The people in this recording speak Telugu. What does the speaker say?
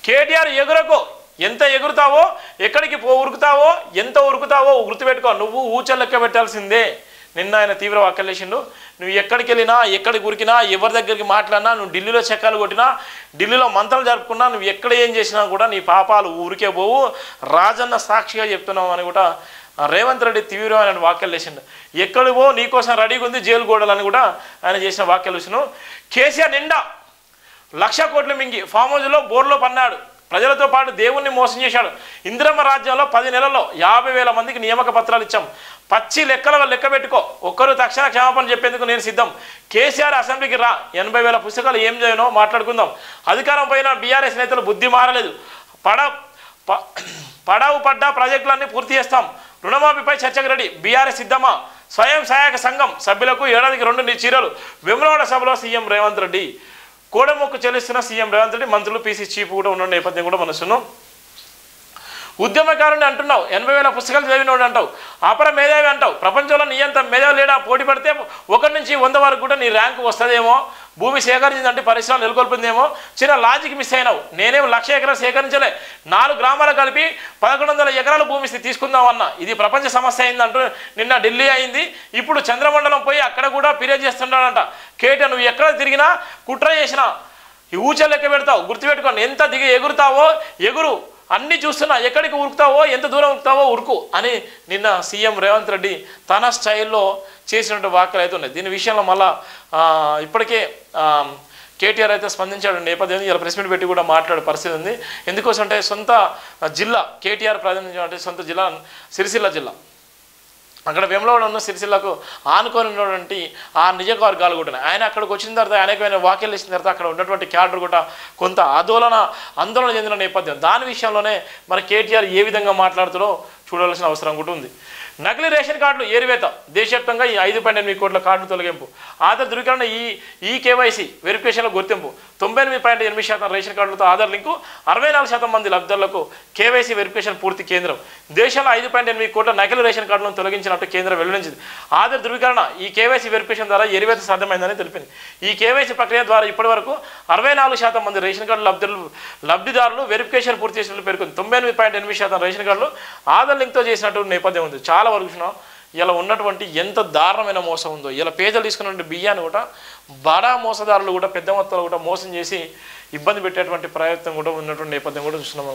కేటీఆర్ ఎగురకు ఎంత ఎగురుతావో ఎక్కడికి ఉరుకుతావో ఎంత ఉరుకుతావో గుర్తుపెట్టుకో. నువ్వు ఊచలెక్క పెట్టాల్సిందే. నిన్న ఆయన తీవ్ర వ్యాఖ్యలు చేసిండు. నువ్వు ఎక్కడికి వెళ్ళినా ఎక్కడికి ఉరికినా ఎవరి దగ్గరికి మాట్లాడినా నువ్వు ఢిల్లీలో చక్కాలు కొట్టినా ఢిల్లీలో మంత్రాలు జరుపుకున్నా నువ్వు ఎక్కడ ఏం చేసినా కూడా నీ పాపాలు ఊరికే పోవు. రాజన్న సాక్షిగా చెప్తున్నావు అని కూడా రేవంత్ రెడ్డి తీవ్రమైన వ్యాఖ్యలు చేసిండు. ఎక్కడివో నీకోసం రెడీగా ఉంది జైలు గోడలని కూడా ఆయన చేసిన వ్యాఖ్యలు చూసినావు. కేసీఆర్ నిండా 1,00,000 కోట్లు మింగి ఫామ్ హౌస్లో బోర్లో పన్నాడు. ప్రజలతో పాటు దేవుణ్ణి మోసం చేశాడు. ఇందిరమ్మ రాజ్యంలో 10 నెలల్లో 50,000 మందికి నియామక పత్రాలు ఇచ్చాం. పచ్చి లెక్క పెట్టుకో. ఒక్కరు తక్షణ క్షమాపణ చెప్పేందుకు నేను సిద్ధం. కేసీఆర్ అసెంబ్లీకి రా. 80,000 పుస్తకాలు ఏం చేయనో మాట్లాడుకుందాం. అధికారం పైన బీఆర్ఎస్ నేతలు బుద్ధి మారలేదు. పడావు పడ్డ ప్రాజెక్టులన్నీ పూర్తి చేస్తాం. రుణమాఫీపై చర్చకు రెడీ. బీఆర్ఎస్ సిద్ధమా? స్వయం సహాయక సంఘం సభ్యులకు ఏడాదికి 2 చీరలు. వేములవాడ సభలో సీఎం రేవంత్ రెడ్డి. కోడమొక్కు చెల్లిస్తున్న సీఎం రేవంత్ రెడ్డి. మంత్రులు పీసీ చీఫ్ కూడా ఉన్న నేపథ్యం కూడా మనసున్నాం. ఉద్యమకారుని అంటున్నావు. 80,000 పుస్తకాలు చదివినోడు అంటావు. అపర మేధావి అంటావు. ప్రపంచంలో నీ అంత మేధావి లేడా? పోటీ పడితే 1 నుంచి 100 వరకు కూడా నీ ర్యాంకు వస్తుందేమో. భూమి సేకరించిందంటే పరిశ్రమలు నెలకొల్పిందేమో. చిన్న లాజిక్ మిస్ అయినావు. నేనేం 1,00,000 ఎకరాలు సేకరించలే. 4 గ్రామాలు కలిపి 1,100 ఎకరాల భూమి తీసుకుందామన్నా. ఇది ప్రపంచ సమస్య అయిందంటూ నిన్న ఢిల్లీ అయింది. ఇప్పుడు చంద్రమండలం పోయి అక్కడ కూడా ఫిర్యాదు చేస్తున్నాడంట. కేటీఆర్ నువ్వు ఎక్కడ తిరిగినా కుట్ర చేసినా ఈ ఊచ లెక్క పెడతావు. గుర్తుపెట్టుకోండి. ఎంత ఎగురుతావో ఎగురు. అన్నీ చూస్తున్నా. ఎక్కడికి ఉరుకుతావో ఎంత దూరం ఉరుకుతావో ఉరుకు అని నిన్న సీఎం రేవంత్ రెడ్డి తన స్టైల్లో చేసినట్టు వ్యాఖ్యలు అయితే ఉన్నాయి. దీని విషయంలో మళ్ళా ఇప్పటికే కేటీఆర్ అయితే స్పందించాడు. నేపథ్యం ఇలా ప్రెస్ మీట్ పెట్టి కూడా మాట్లాడే పరిస్థితి ఉంది. ఎందుకోసం అంటే సొంత జిల్లా కేటీఆర్ ప్రాతినిధ్యం సొంత జిల్లా సిరిసిల్ల జిల్లా. అక్కడ వేములవాడ ఉన్న సిరిసిల్లకు ఆనుకొని ఉన్నటువంటి ఆ నియోజకవర్గాలు కూడా ఆయన అక్కడికి వచ్చిన తర్వాత అనేకమైన వ్యాఖ్యలు ఇచ్చిన తర్వాత అక్కడ ఉన్నటువంటి క్యాడర్ కూడా కొంత ఆందోళన చెందిన నేపథ్యం. దాని విషయంలోనే మరి కేటీఆర్ ఏ విధంగా మాట్లాడుతారో చూడాల్సిన అవసరం కూడా ఉంది. నకిలీ రేషన్ కార్డులు ఏరివేత. దేశవ్యాప్తంగా ఈ 5.8 కోట్ల కార్డులు తొలగింపు. ఆధార్ ధృవీకరణ ఈ కేవైసీ వెరిఫికేషన్లో గుర్తింపు. 98.8% రేషన్ కార్డులతో ఆధార్ లింకు. 64% మంది లబ్ధిదారులకు కేవైసీ వెరిఫికేషన్ పూర్తి. కేంద్రం దేశంలో 5.8 కోట్ల నకిలీ రేషన్ కార్డులను తొలగించినట్టు కేంద్రం వెల్లడించింది. ఆధార్ ధృవీకరణ ఈ కేవైసీ వెరిఫికేషన్ ద్వారా ఏరివేత సాధ్యమైందని తెలిపింది. ఈ కేవైసీ ప్రక్రియ ద్వారా ఇప్పటి వరకు 64% మంది రేషన్ కార్డు లబ్ధిదారులు వెరిఫికేషన్ పూర్తి చేసినట్లు పేర్కొంది. 98.8% రేషన్ కార్డులు ఆధార్ లింక్తో చేసినట్టు నేపథ్యం ఉంది. చాలా వరకు ఇలా ఉన్నటువంటి ఎంత దారుణమైన మోసం ఉందో. ఇలా పేదలు తీసుకున్నటువంటి బియ్యాన్ని కూడా బడా మోసదారులు కూడా పెద్ద మొత్తాలు కూడా మోసం చేసి ఇబ్బంది పెట్టేటువంటి ప్రయత్నం కూడా ఉన్నటువంటి నేపథ్యం కూడా చూస్తున్నాము.